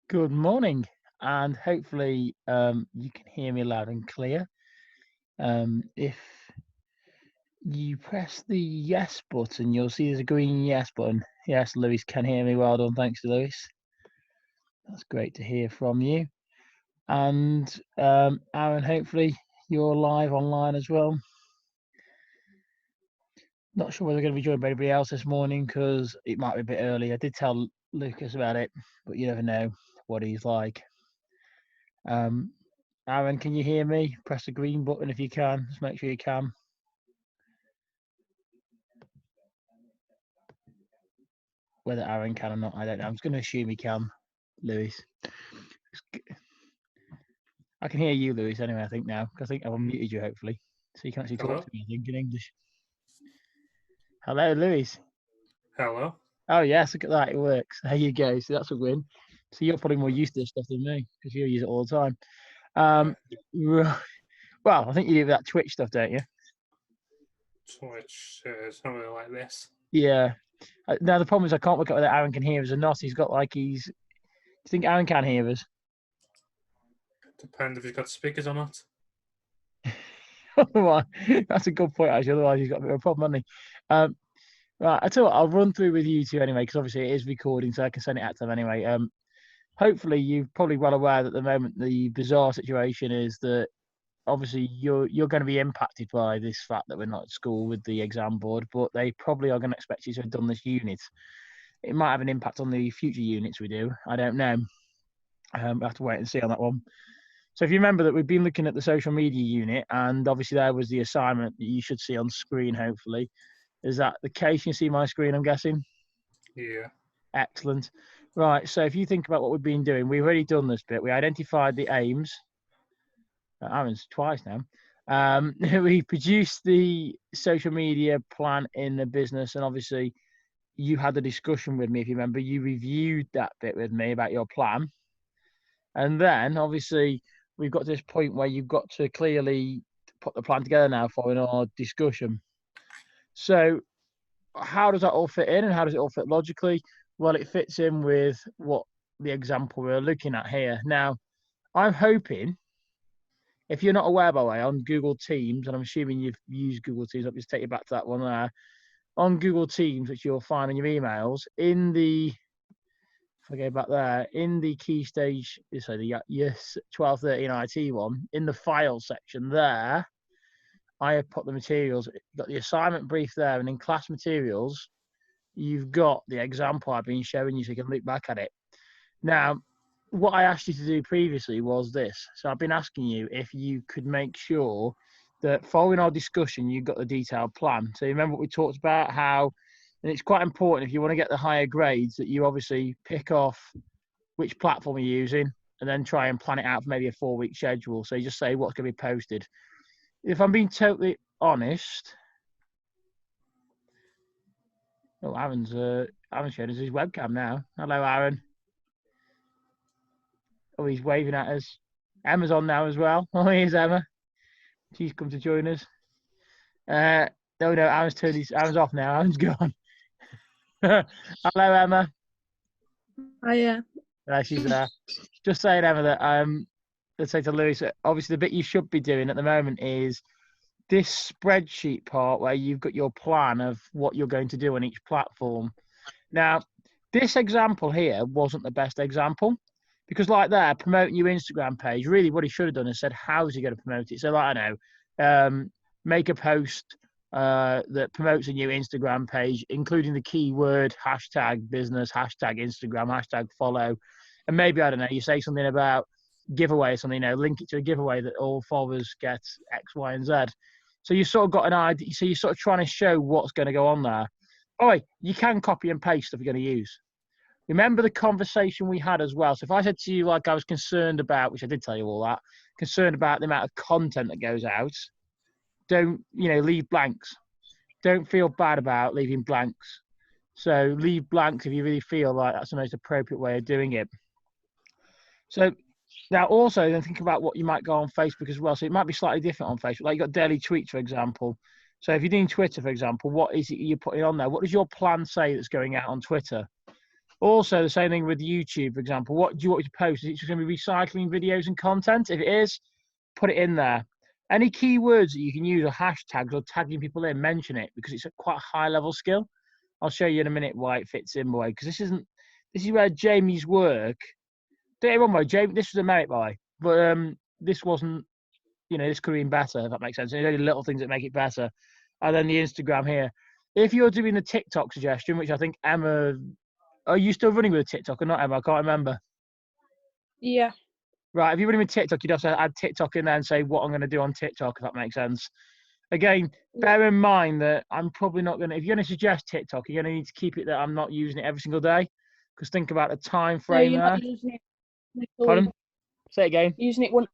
Good morning, and hopefully you can hear me loud and clear. If you press the yes button, you'll see there's a green yes button. Yes, Lewis can hear me. Well done. Thanks to Lewis. That's great to hear from you. And Aaron, hopefully you're live online as well. Not sure whether we're going to be joined by anybody else this morning because it might be a bit early. I did tell Lucas about it, but you never know what he's like. Um, Aaron, can you hear me? Press the green button if you can. Just make sure you can. Whether Aaron can or not, I don't know. I'm just going to assume he can, Lewis. I can hear you, Lewis, anyway, I think now. I think I've unmuted you, hopefully. So you can actually talk Hello? to me, I think, in English. Hello, Lewis. Hello? Oh, yes, look at that. It works. There you go. So that's a win. So you're probably more used to this stuff than me because you use it all the time. Well, I think you do that Twitch stuff, don't you? Twitch, something like this. Yeah. Now, the problem is I can't work out whether Aaron can hear us or not. He's got like he's. Do you think Aaron can hear us? Depends if you've got speakers or not. That's a good point, actually. Otherwise, he's got a bit of a problem, hasn't he? Right, I tell you what, I'll run through with you two anyway, because obviously it is recording, so I can send it out to them anyway. Hopefully, you're probably well aware that at the moment the bizarre situation is that obviously you're going to be impacted by this fact that we're not at school with the exam board, but they probably are going to expect you to have done this unit. It might have an impact on the future units we do. I don't know. We'll have to wait and see on that one. So if you remember that we've been looking at the social media unit, and obviously there was the assignment that you should see on screen, hopefully. Is that the case? You see my screen, I'm guessing? Yeah. Excellent. Right, so if you think about what we've been doing, we've already done this bit. We identified the aims. Aaron's twice now. We produced the social media plan in the business, and obviously you had a discussion with me, if you remember. You reviewed that bit with me about your plan. And then, obviously, we've got to this point where you've got to clearly put the plan together now following our discussion. So how does that all fit in and how does it all fit logically? Well, it fits in with what the example we're looking at here. Now, I'm hoping, if you're not aware, by the way, on Google Teams, and I'm assuming you've used Google Teams, I'll just take you back to that one there. On Google Teams, which you'll find in your emails, in the, if I go back there, in the key stage, so the yes 1213 IT one, in the file section there, I have put the materials, got the assignment brief there, and in class materials, you've got the example I've been showing you so you can look back at it. Now, what I asked you to do previously was this. So I've been asking you if you could make sure that following our discussion, you got the detailed plan. So you remember what we talked about, how, and it's quite important if you want to get the higher grades that you obviously pick off which platform you're using and then try and plan it out for maybe a 4-week schedule. So you just say what's going to be posted. If I'm being totally honest, Aaron's showing us his webcam now. Hello, Aaron. Oh, he's waving at us. Emma's on now as well. Oh, here's Emma. She's come to join us. No, Aaron's off now. Aaron's gone. Hello, Emma. Oh yeah. She's there. Just saying, Emma, that let's say to Lewis, obviously the bit you should be doing at the moment is this spreadsheet part where you've got your plan of what you're going to do on each platform. Now, this example here wasn't the best example because, like there, promoting your Instagram page, really what he should have done is said, how's he going to promote it? So, like, I know, make a post that promotes a new Instagram page, including the keyword hashtag business, hashtag Instagram, hashtag follow. And maybe, I don't know, you say something about giveaway or something, link it to a giveaway that all followers get X, Y, and Z. So you sort of got an idea. So you're sort of trying to show what's going to go on there. Oh, you can copy and paste stuff you're going to use. Remember the conversation we had as well. So if I said to you, like, I was concerned about, which I did tell you all that, concerned about the amount of content that goes out, don't, leave blanks. Don't feel bad about leaving blanks. So leave blanks if you really feel like that's the most appropriate way of doing it. So now also then think about what you might go on Facebook as well. So it might be slightly different on Facebook. Like you've got daily tweets, for example. So if you're doing Twitter, for example, what is it you're putting on there? What does your plan say that's going out on Twitter? Also, the same thing with YouTube, for example. What do you want me to post? Is it just going to be recycling videos and content? If it is, put it in there. Any keywords that you can use or hashtags or tagging people in, mention it because it's a quite high level skill. I'll show you in a minute why it fits in, boy. Because this is where Jamie's work. Don't get me wrong, boy. Jamie, this was a merit, boy, but this wasn't. This could have been better, if that makes sense. There's only little things that make it better. And then the Instagram here. If you're doing the TikTok suggestion, which I think Emma, are you still running with a TikTok or not, Emma? I can't remember. Yeah. Right, if you're running with TikTok, you'd have to add TikTok in there and say what I'm going to do on TikTok, if that makes sense. Again, bear in mind that I'm probably not going to, if you're going to suggest TikTok, you're going to need to keep it that I'm not using it every single day. Because think about the time frame you're there. not using it. Pardon? Say it again. Using it once.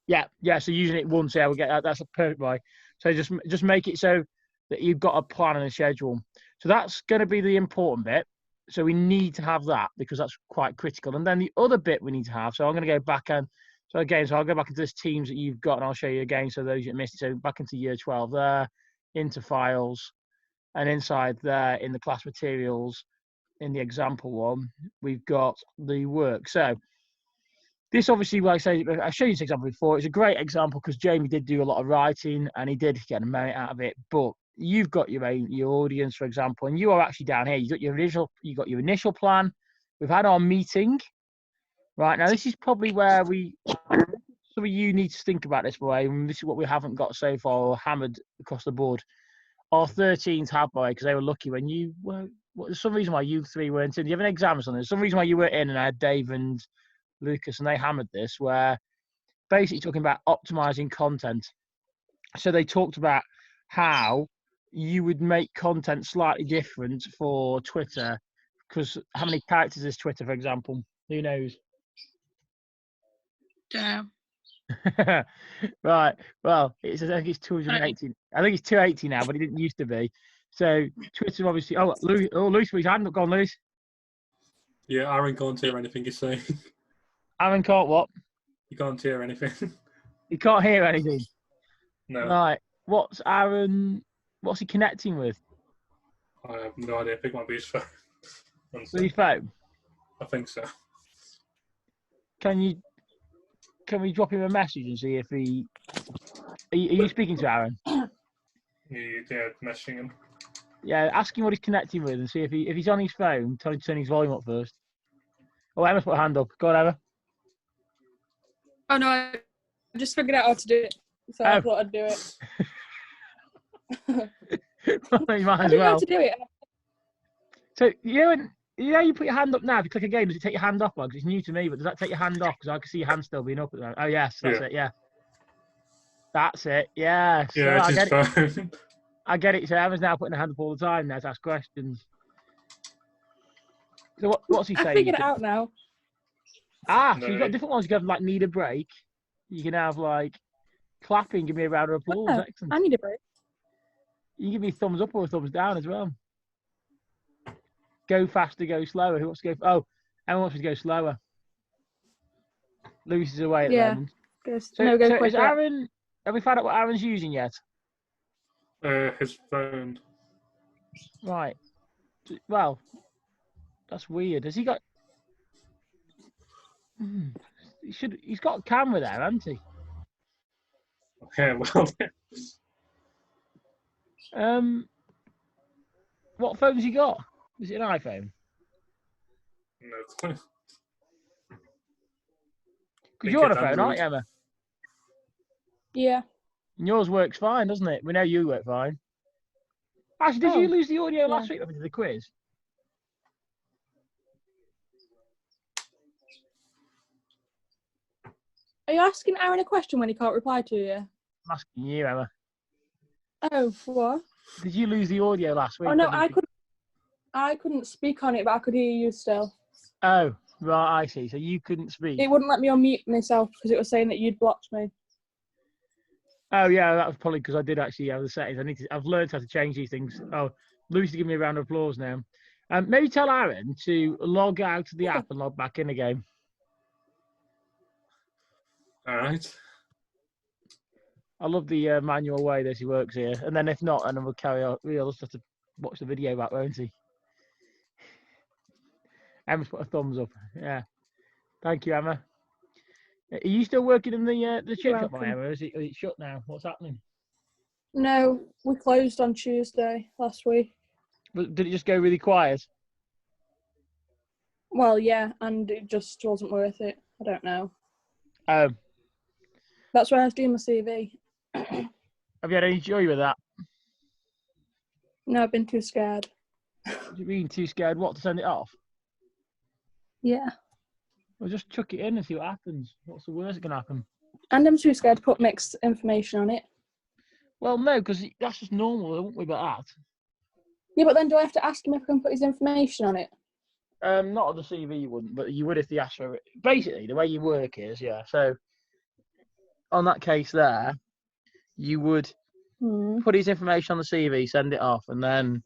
Yeah. So using it once, yeah, we get that. That's a perfect buy. So just make it so that you've got a plan and a schedule. So that's going to be the important bit. So we need to have that because that's quite critical. And then the other bit we need to have. So I'm going to go back and so I'll go back into this teams that you've got and I'll show you again. So those that missed it. So back into year 12 there, into files, and inside there in the class materials, in the example one, we've got the work. So this obviously, like I say, I showed you this example before. It's a great example because Jamie did do a lot of writing and he did get a merit out of it. But you've got your audience, for example, and you are actually down here. You got your initial plan. We've had our meeting. Right now, this is probably where some of you need to think about this way. And this is what we haven't got so far or hammered across the board. Our 13s have by because they were lucky when you were. There's some reason why you three weren't in. Do you have an exam or something? There's some reason why you were in, and I had Dave and Lucas, and they hammered this, where basically talking about optimizing content. So they talked about how you would make content slightly different for Twitter, because how many characters is Twitter, for example? Who knows? Damn. Right. Well, I think it's 280. I think it's 280 now, but it didn't used to be. So Twitter obviously. Oh, Luis, his hand gone, Luis. Yeah, Aaron can't hear anything you're saying. Aaron can't what? You can't hear anything. He can't hear anything. No. Right. What's Aaron? What's he connecting with? I have no idea. I think it might be his phone. With his phone? I think so. Can we drop him a message and see if he? Are you speaking to Aaron? Yeah, messaging him. Yeah, ask him what he's connecting with and see if he's on his phone. Tell him to turn his volume up first. Oh, Emma's put a hand up. Go on, Emma. Oh no, I just figured out how to do it, so I thought I'd do it. Well, you might I as didn't know well. how to do it. So you put your hand up now. If you click again, does it take your hand off? Because it's new to me, but does that take your hand off? Because I can see your hand still being up at the moment. Oh yes, that's it. Yeah, that's it. Yeah. Yeah, So it's his phone. I get it. So Emma's now putting her hand up all the time now to ask questions. So what's he saying? I figured it out now. So you've got different ones. You can have need a break. You can have clapping. Give me a round of applause. Oh, Excellent. I need a break. You can give me a thumbs up or a thumbs down as well. Go faster, go slower. Who wants to go? Oh, Emma wants me to go slower. Lewis is away at the moment. Go So quicker. is Aaron? Have we found out what Aaron's using yet? His phone. Right. Well, that's weird. Has he got? He's got a camera there, hasn't he? Okay, well. What phone's he got? Is it an iPhone? No clue. Because you're on a phone, aren't you, Emma? Yeah. And yours works fine, doesn't it? We know you work fine. Actually, did you lose the audio last week after the quiz? Are you asking Aaron a question when he can't reply to you? I'm asking you, Emma. Oh, what? Did you lose the audio last week? Oh no, I couldn't speak on it, but I could hear you still. Oh, right, I see. So you couldn't speak. It wouldn't let me unmute myself because it was saying that you'd blocked me. Oh yeah, that was probably because I did actually have the settings. I've learned how to change these things. Oh, Lucy, give me a round of applause now. Maybe tell Aaron to log out of the app and log back in again. All right. I love the manual way that he works here. And then if not, and then we'll carry on. We'll just have to watch the video back, won't he? Emma's put a thumbs up. Yeah. Thank you, Emma. Are you still working in the chip shop, welcome. Emma? Or is it shut now? What's happening? No, we closed on Tuesday last week. Did it just go really quiet? Well, yeah, and it just wasn't worth it. I don't know. That's why I was doing my CV. Have you had any joy with that? No, I've been too scared. What do you mean too scared? What, to send it off? Yeah. Well, just chuck it in and see what happens. What's the worst that can happen? And I'm too scared to put mixed information on it. Well, no, because that's just normal, wouldn't we, about that? Yeah, but then do I have to ask him if I can put his information on it? Not on the CV, you wouldn't, but you would if they asked for it. Basically, the way you work is, yeah. So, on that case there, you would put his information on the CV, send it off, and then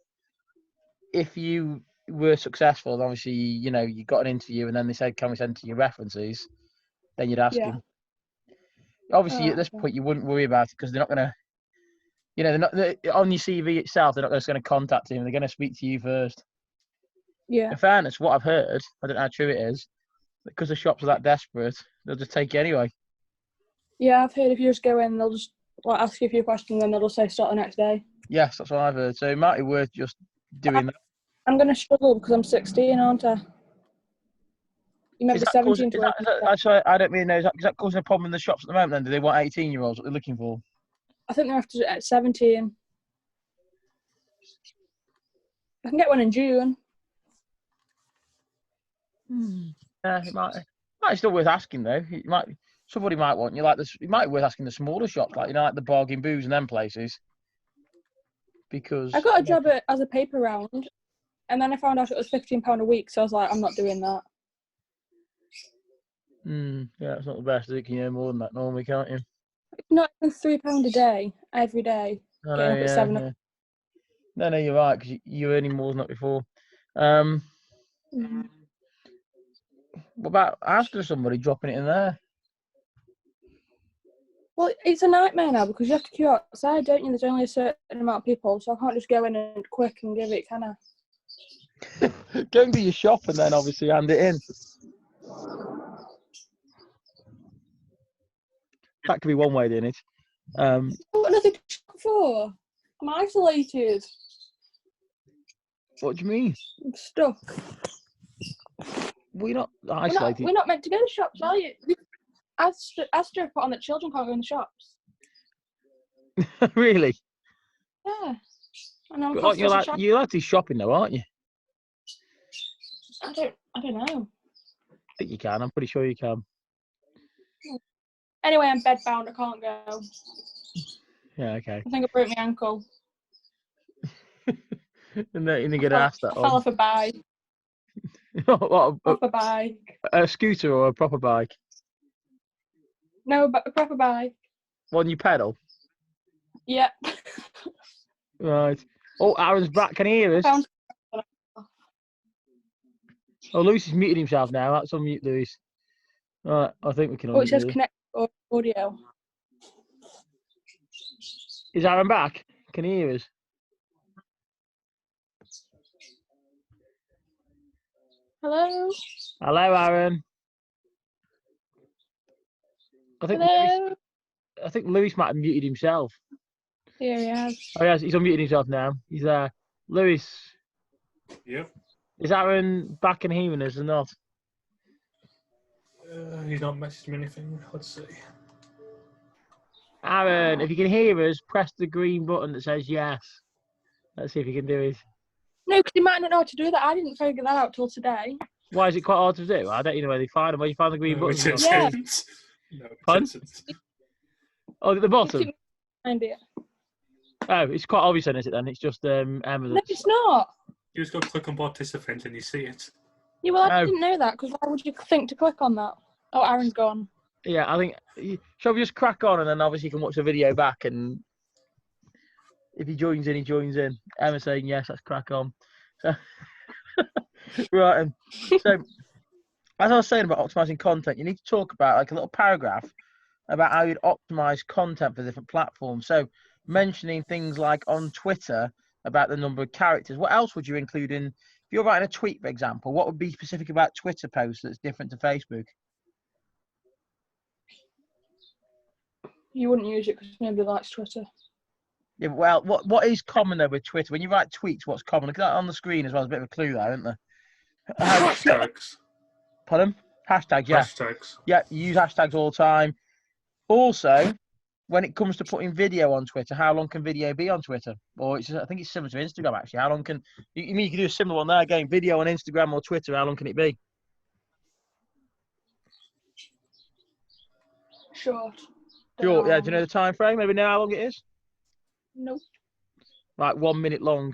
if you were successful, and obviously, you know, you got an interview, and then they said, "Can we send to your references?" Then you'd ask him. Obviously, at this point, you wouldn't worry about it because they're not going to, you know, on your CV itself, they're not just going to contact him. They're going to speak to you first. Yeah. In fairness, what I've heard, I don't know how true it is, because the shops are that desperate, they'll just take you anyway. Yeah, I've heard if you just go in, they'll just ask you a few questions, and they'll just say start the next day. Yes, that's what I've heard. So it might be worth just doing that. I'm going to struggle because I'm 16, aren't I? You might be 17 to work. Sorry, I don't mean know. Is that causing a problem in the shops at the moment then? Do they want 18-year-olds? What they're looking for? I think they're after at 17. I can get one in June. Yeah, it might still worth asking though. Somebody might want you like this. It might be worth asking the smaller shops, like like the Bargain Booze and them places. Because I got a job as a paper round, and then I found out it was £15 a week, so I was like, I'm not doing that. Yeah, it's not the best. You can earn more than that normally, can't you? It's not even £3 a day every day. Getting up at 7 o'clock. No, you're right because you're earning more than that before. What about asking somebody dropping it in there? Well, it's a nightmare now because you have to queue outside, don't you? There's only a certain amount of people, so I can't just go in and quick and give it, can I? Go and do your shop and then obviously hand it in. That could be one way of doing it. What nothing to shop for? I'm isolated. What do you mean? I'm stuck. We're not isolated. We're not meant to go to shops, are you? Astra put on that children can't go in the shops. Really? Yeah. And I'm You're allowed to do shopping though, aren't you? I don't know. I think you can. I'm pretty sure you can. Anyway, I'm bedbound. I can't go. Yeah, okay. I think I broke my ankle. And then you're going to ask that I fell off a bike. Off a bike. A scooter or a proper bike? No, but a proper bike. One you pedal? Yep. Right. Oh, Aaron's back. Can he hear us? Oh, Lewis has muted himself now. That's unmute Lewis. Right, I think we can unmute. It says connect audio. Is Aaron back? Can he hear us? Hello? Hello, Aaron. I think Lewis might have muted himself. Here he has. Oh, yes, he's unmuted himself now. He's there. Lewis. Yep. Is Aaron back and hearing us or not? He's not messaged me anything. Let's see. Aaron, if you can hear us, press the green button that says yes. Let's see if you can do it. No, because he might not know how to do that. I didn't figure that out till today. Why is it quite hard to do? I don't even know where they find them. Where you find the green button? Yeah. No, Oh, at the bottom? Idea. Oh, it's quite obvious then, is it then? It's just Emma that's... No, it's not. You just go click on participant and you see it. Yeah, well, I didn't know that, because why would you think to click on that? Oh, Aaron's gone. Yeah, I think... Shall we just crack on and then obviously you can watch the video back and if he joins in, he joins in. Emma's saying yes, let's crack on. So... Right, so as I was saying about optimizing content, you need to talk about like a little paragraph about how you'd optimize content for different platforms. So mentioning things like on Twitter about the number of characters. What else would you include in you're writing a tweet, for example, what would be specific about Twitter posts that's different to Facebook? You wouldn't use it because nobody likes Twitter. Yeah, well, what is common though with Twitter? When you write tweets, what's common? Look at that on the screen as well. There's a bit of a clue there, isn't there? Hashtags. Pardon? Hashtags, yeah. Hashtags. Yeah, you use hashtags all the time. Also, when it comes to putting video on Twitter, how long can video be on Twitter? Or I think it's similar to Instagram, actually. How long can... You mean you can do a similar one there again? Video on Instagram or Twitter, how long can it be? Short. Sure, yeah. Do you know the time frame? Maybe know how long it is? Nope. Like 1 minute long.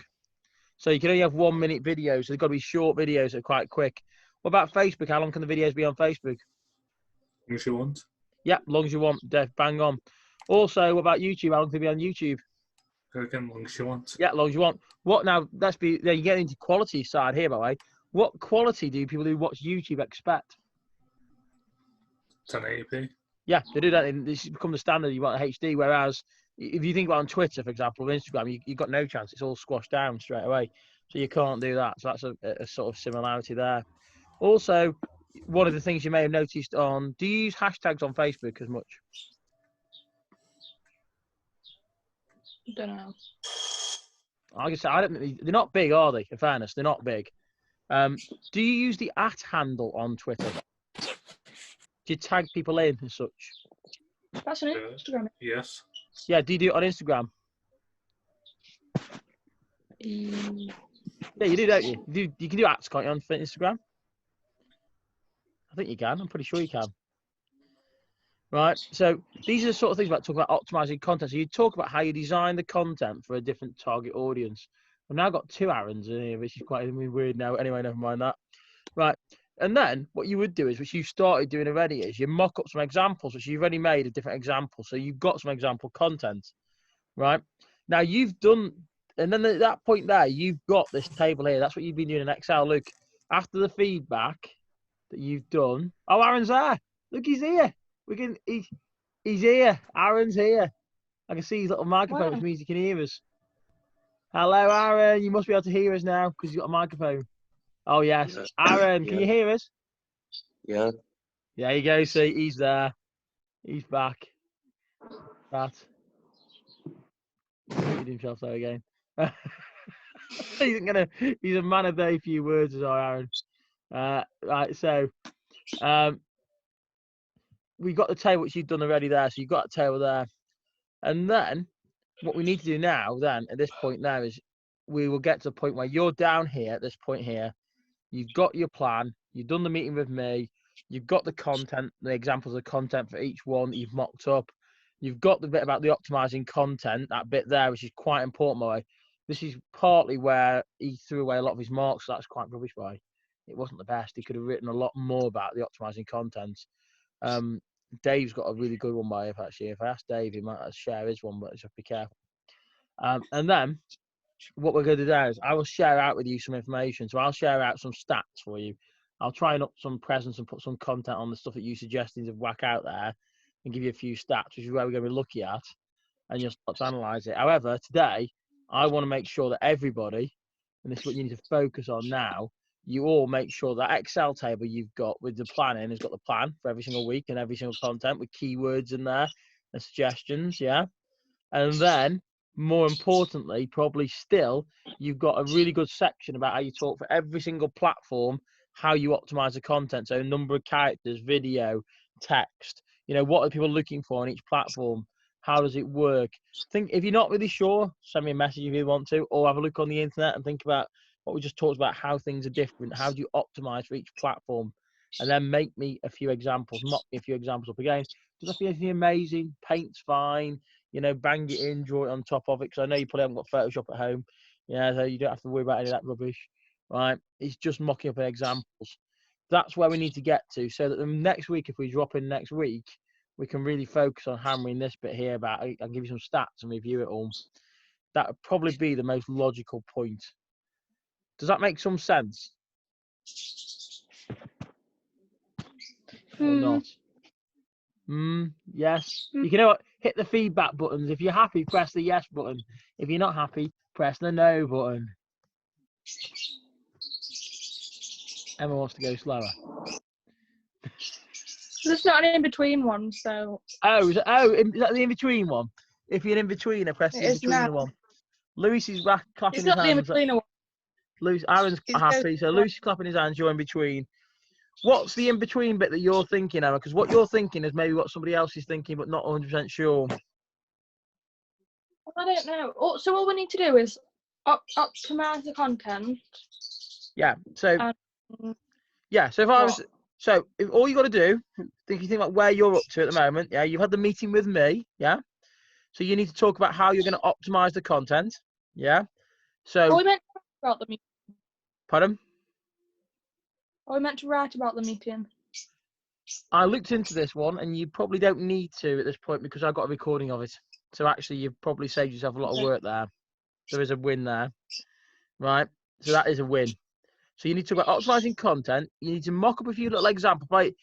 So you can only have 1 minute videos. So they've got to be short videos that are quite quick. What about Facebook? How long can the videos be on Facebook? As long as you want. Yeah, as long as you want. Bang on. Also, what about YouTube? How long can it be on YouTube? Again, as long as you want. Yeah, as long as you want. What now? Let's be. Then you get into quality side here, by the way. What quality do people who watch YouTube expect? 1080p. Yeah, they do that. This has become the standard. You want HD. Whereas if you think about on Twitter, for example, or Instagram, you've got no chance. It's all squashed down straight away. So you can't do that. So that's a sort of similarity there. Also, one of the things you may have noticed on, do you use hashtags on Facebook as much? Don't know. Like I said, I don't. They're not big, are they? In fairness, they're not big. Do you use the @ handle on Twitter? Do you tag people in and such? That's an Instagram. Yes. Yeah, do you do it on Instagram? Yeah, you do, don't you? You can do @, can't you, on Instagram? I think you can. I'm pretty sure you can. Right. So these are the sort of things about talking about optimizing content. So you talk about how you design the content for a different target audience. I've now got 2 Aarons in here, which is quite weird now. Anyway, never mind that. Right. And then what you would do is, which you've started doing already, is you mock up some examples, which you've already made of different examples. So you've got some example content, right? Now you've done, and then at that point there, you've got this table here. That's what you've been doing in Excel. Look, after the feedback that you've done. Oh, Aaron's there. Look, he's here. He's here. Aaron's here. I can see his little microphone, which means he can hear us. Hello, Aaron. You must be able to hear us now because you've got a microphone. Oh, yes. Aaron, can you hear us? Yeah. There you go. See, he's there. He's back. That. He muted himself there again. He's a man of very few words, as Aaron. Right, so we got the table which you've done already there. So you've got a table there. And then what we need to do now, then, at this point now, is we will get to the point where you're down here at this point here. You've got your plan. You've done the meeting with me. You've got the content, the examples of content for each one that you've mocked up. You've got the bit about the optimizing content, that bit there, which is quite important, by the way. This is partly where he threw away a lot of his marks. So that's quite rubbish, by. It wasn't the best. He could have written a lot more about the optimizing content. Dave's got a really good one by it, actually. If I ask Dave, he might share his one, but just have to be careful. And then what we're going to do now is I will share out with you some information. So I'll share out some stats for you. I'll try and up some presence and put some content on the stuff that you suggested to whack out there and give you a few stats, which is where we're going to be looking at, and you'll start to analyze it. However, today, I want to make sure that everybody, and this is what you need to focus on now, you all make sure that Excel table you've got with the planning has got the plan for every single week and every single content with keywords in there and suggestions, yeah? And then, more importantly, probably still, you've got a really good section about how you talk for every single platform, how you optimize the content. So number of characters, video, text, what are people looking for on each platform? How does it work? Think, if you're not really sure, send me a message if you want to, or have a look on the internet and think about what we just talked about, how things are different. How do you optimize for each platform? And then make me a few examples, mock me a few examples up again. Does that be anything amazing? Paint's fine. Bang it in, draw it on top of it, because I know you probably haven't got Photoshop at home. Yeah, so you don't have to worry about any of that rubbish, right? It's just mocking up examples. That's where we need to get to, so that the next week, if we drop in next week, we can really focus on hammering this bit here about, I'll give you some stats and review it all. That would probably be the most logical point. Does that make some sense? Or not? Yes. You can hit the feedback buttons. If you're happy, press the yes button. If you're not happy, press the no button. Emma wants to go slower. There's not an in-between one, so... Oh, is that the in-between one? If you're an in-betweener, press the It is in-betweener now. one. Lewis is clapping It's his not the hands. in-between one. Aaron's It's happy, so both. Lewis is clapping his hands, you're in between. What's the in-between bit that you're thinking, Emma? Because what you're thinking is maybe what somebody else is thinking, but not 100% sure. I don't know. So all we need to do is optimize the content. Yeah. So And yeah. So if I was, so if all you got to do, think about where you're up to at the moment. Yeah. You've had the meeting with me. Yeah. So you need to talk about how you're going to optimize the content. Yeah. So. we meant to write about the meeting. Pardon? We meant to write about the meeting. I looked into this one, and you probably don't need to at this point because I've got a recording of it. So actually, you've probably saved yourself a lot of work there. There is a win there, right? So that is a win. So you need to talk about optimizing content. You need to mock up a few little examples. But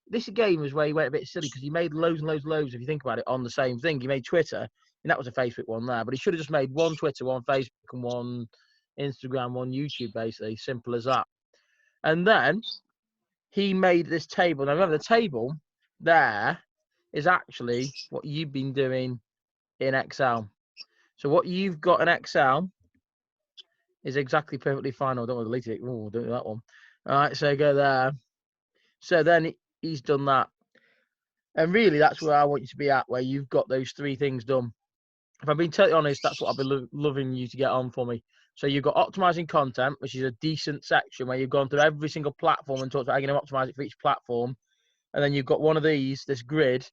this game was where you went a bit silly because you made loads and loads and loads, if you think about it, on the same thing. You made Twitter, and that was a Facebook one there. But he should have just made one Twitter, one Facebook, and one Instagram, one YouTube, basically. Simple as that. And then he made this table. Now remember, the table there is actually what you've been doing in Excel. So what you've got in Excel is exactly perfectly fine. I don't want to delete it. Oh, don't do that one. All right, so go there. So then he's done that. And really, that's where I want you to be at, where you've got those three things done. If I'm being totally honest, that's what I've been loving you to get on for me. So you've got optimizing content, which is a decent section where you've gone through every single platform and talked about how you're going to optimize it for each platform. And then you've got one of these, this grid.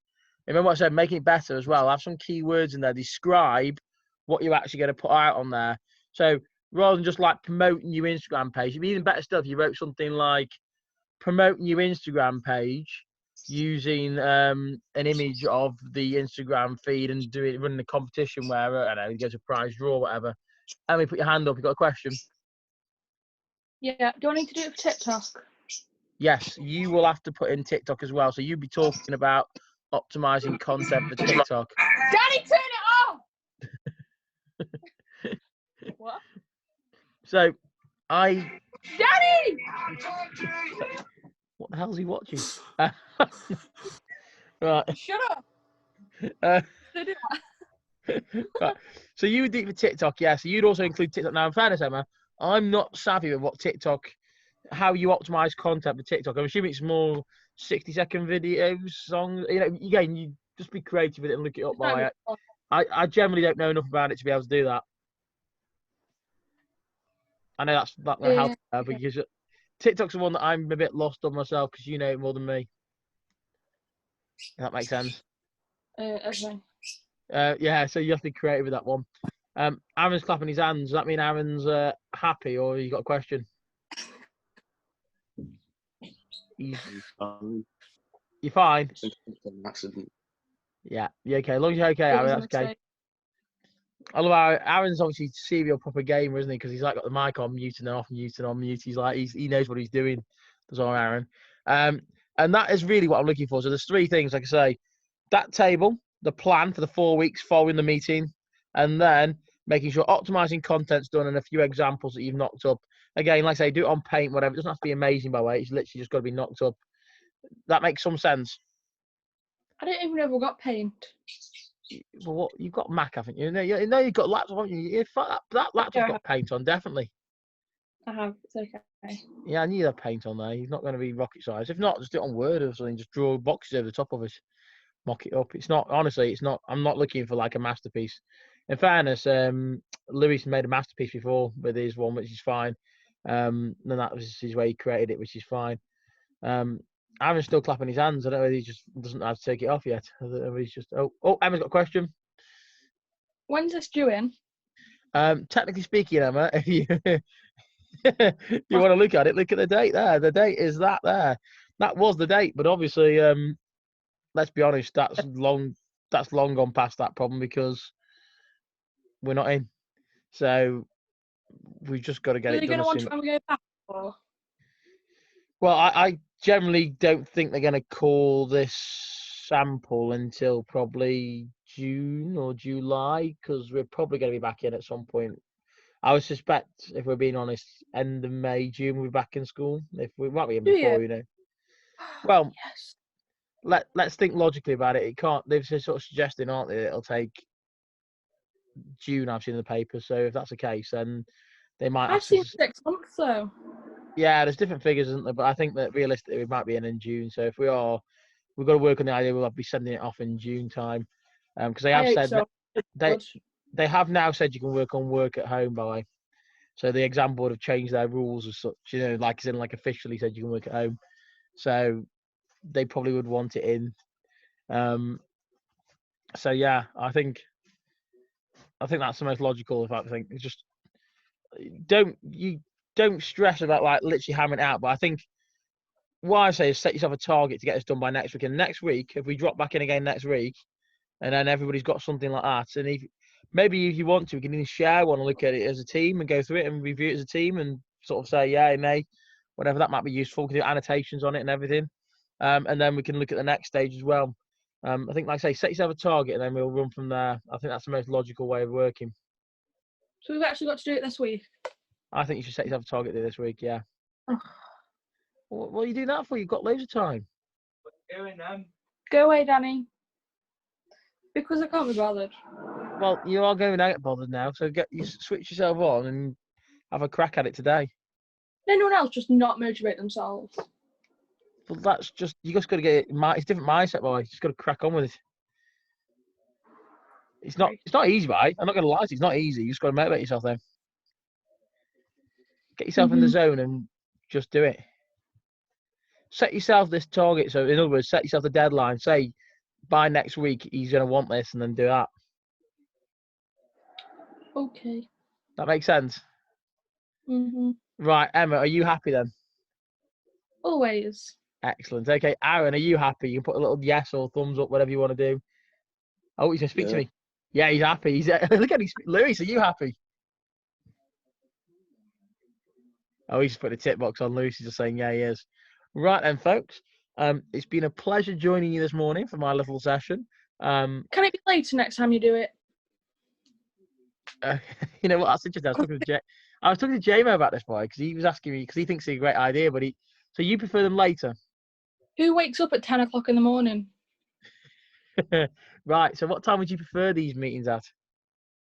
Remember what I said, making it better as well. Have some keywords in there. Describe what you're actually going to put out on there. So rather than just like promoting your Instagram page, it'd be even better stuff. You wrote something like promoting your Instagram page using an image of the Instagram feed and running a competition where I don't know, you go to a prize draw or whatever. And we put your hand up. You got a question? Yeah. Do I need to do it for TikTok? Yes, you will have to put in TikTok as well. So you'll be talking about optimizing content for TikTok. Daddy, turn it off! What? So Daddy! what the hell is he watching? Right. Shut up! Right. So you would do it for TikTok, yeah. So you'd also include TikTok. Now, in fairness, Emma, I'm not savvy with what TikTok, how you optimize content for TikTok. I'm assuming it's more 60-second videos, songs. You know, again, you just be creative with it and look it up. I generally don't know enough about it to be able to do that. I know that's not going to help because TikTok's the one that I'm a bit lost on myself because you know it more than me. If that makes sense. Okay. Yeah, so you have to be creative with that one. Aaron's clapping his hands. Does that mean Aaron's happy, or you got a question? You're fine. An accident. Yeah, you okay? As long as you're okay, Aaron, that's okay. I love how Aaron's obviously serial proper gamer, isn't he? Because he's like got the mic on mute and off, mute and on mute. He's like he knows what he's doing. Does our Aaron? And that is really what I'm looking for. So there's three things, like I say, that table, the plan for the 4 weeks following the meeting, and then making sure optimizing content's done and a few examples that you've knocked up. Again, like I say, do it on Paint, whatever. It doesn't have to be amazing, by the way. It's literally just got to be knocked up. That makes some sense. I don't even know if we've got Paint. Well, what you've got Mac, haven't you? You know you've got laptop, haven't you? That laptop's got Paint on, definitely. I have. It's okay. Yeah, I knew that Paint on there. He's not going to be rocket science. If not, just do it on Word or something. Just draw boxes over the top of it. Mock it up. It's not, honestly, it's not, I'm not looking for like a masterpiece. In fairness, Lewis made a masterpiece before with his one, which is fine. And that was his way he created it, which is fine. Aaron's still clapping his hands. I don't know if he just doesn't have to take it off yet. He's just, oh, Emma's got a question. When's this due in? Technically speaking, Emma, if you you want to look at it, look at the date there. The date is that there. That was the date, but obviously, let's be honest, that's long gone past that problem because we're not in. So we've just got to get it done. Are they going to want it when we go back? Or? Well, I generally don't think they're going to call this sample until probably June or July because we're probably going to be back in at some point. I would suspect, if we're being honest, end of May, June, we'll be back in school. If we might be in Do you? before, you know. Well, Yes. let's think logically about it. It can't. They're sort of suggesting, aren't they? That it'll take June. I've seen in the paper. So if that's the case, then they might I've ask us. seen 6 months though. Yeah, there's different figures, isn't there? But I think that realistically, we might be in June. So if we are, we've got to work on the idea. We'll be sending it off in June time, because they I have hope said so. that Good. they have now said you can work at home, by the way. So the exam board have changed their rules as such. You know, like as in like officially said you can work at home. So they probably would want it in. So yeah, I think that's the most logical. If I think it's just don't stress about like literally hammering it out. But I think what I say is set yourself a target to get this done by next week. And next week, if we drop back in again next week, and then everybody's got something like that, and if maybe if you want to, we can either share one and look at it as a team and go through it and review it as a team and sort of say yeah, nay, whatever that might be useful. We can do annotations on it and everything, and then we can look at the next stage as well. I think, like I say, set yourself a target and then we'll run from there. I think that's the most logical way of working. So we've actually got to do it this week. I think you should set yourself a target this week. Yeah. Oh. What are you doing that for? You've got loads of time. Go away, Danny. Because I can't be bothered. Well, you are going out bothered now, so switch yourself on and have a crack at it today. Anyone else just not motivate themselves? Well, that's just you just got to get it. It's a different mindset, boy. You just got to crack on with it. It's not easy, boy. I'm not going to lie to you. It's not easy. You just got to motivate yourself then. Get yourself in the zone and just do it. Set yourself this target. So, in other words, set yourself the deadline. Say, by next week, he's going to want this, and then do that. Okay. That makes sense? Mhm. Right, Emma, are you happy then? Always. Excellent. Okay, Aaron, are you happy? You can put a little yes or thumbs up, whatever you want to do. Oh, he's going to speak to me. Yeah, he's happy. Look at him. Lewis, are you happy? Oh, he's put a tick box on. Lewis is just saying, yeah, he is. Right then, folks. It's been a pleasure joining you this morning for my little session. Can it be later next time you do it? You know what? That's interesting. I was talking to Jamo about this boy because he was asking me because he thinks it's a great idea. But so you prefer them later? Who wakes up at 10 o'clock in the morning? Right. So what time would you prefer these meetings at?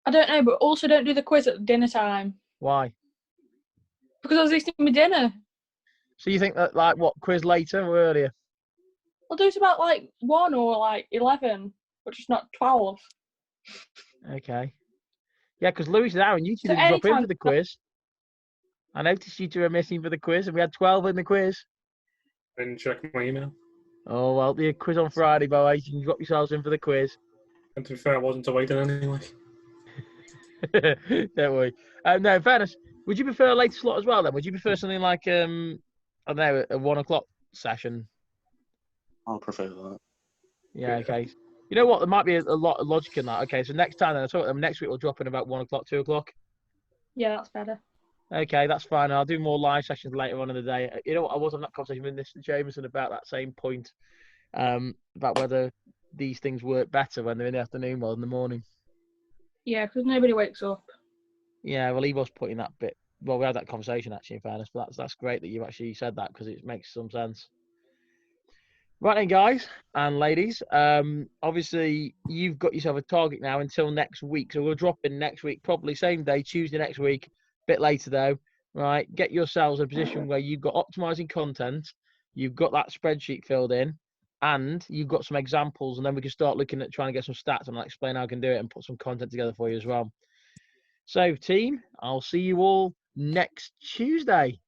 I don't know, but also don't do the quiz at dinner time. Why? Because I was eating my dinner. So you think that like what quiz later or earlier? I'll do it about like 1 or like 11, but just not 12. Okay. Yeah, because Lewis and Aaron, you two didn't drop in for the quiz. I noticed you two were missing for the quiz, and we had 12 in the quiz. I didn't check my email. Oh, well, the quiz on Friday, boys. You can drop yourselves in for the quiz. And to be fair, I wasn't awaiting anyway. Don't worry. No, in fairness, would you prefer a later slot as well then? Would you prefer something like, I don't know, a 1 o'clock session? I'll prefer that. Yeah, okay. You know what? There might be a lot of logic in that. Okay, so next time then, I thought next week we'll drop in about 1 o'clock, 2 o'clock. Yeah, that's better. Okay, that's fine. I'll do more live sessions later on in the day. You know what? I was on that conversation with Mr. Jameson about that same point, about whether these things work better when they're in the afternoon rather than the morning. Yeah, because nobody wakes up. Yeah, well, he was putting that bit. Well, we had that conversation actually, in fairness, but that's great that you actually said that because it makes some sense. Right then, guys and ladies. Obviously, you've got yourself a target now until next week, so we'll drop in next week, probably same day, Tuesday next week. Bit later though, right? Get yourselves in a position where you've got optimizing content, you've got that spreadsheet filled in, and you've got some examples, and then we can start looking at trying to get some stats and I'll explain how I can do it and put some content together for you as well. So, team, I'll see you all next Tuesday.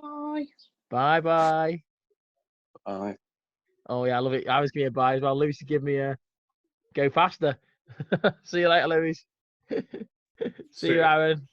Bye. Bye-bye. Bye. Oh, yeah, I love it. I was giving a bye as well. Lewis to give me a go faster. See you later, Lewis. See you, Aaron.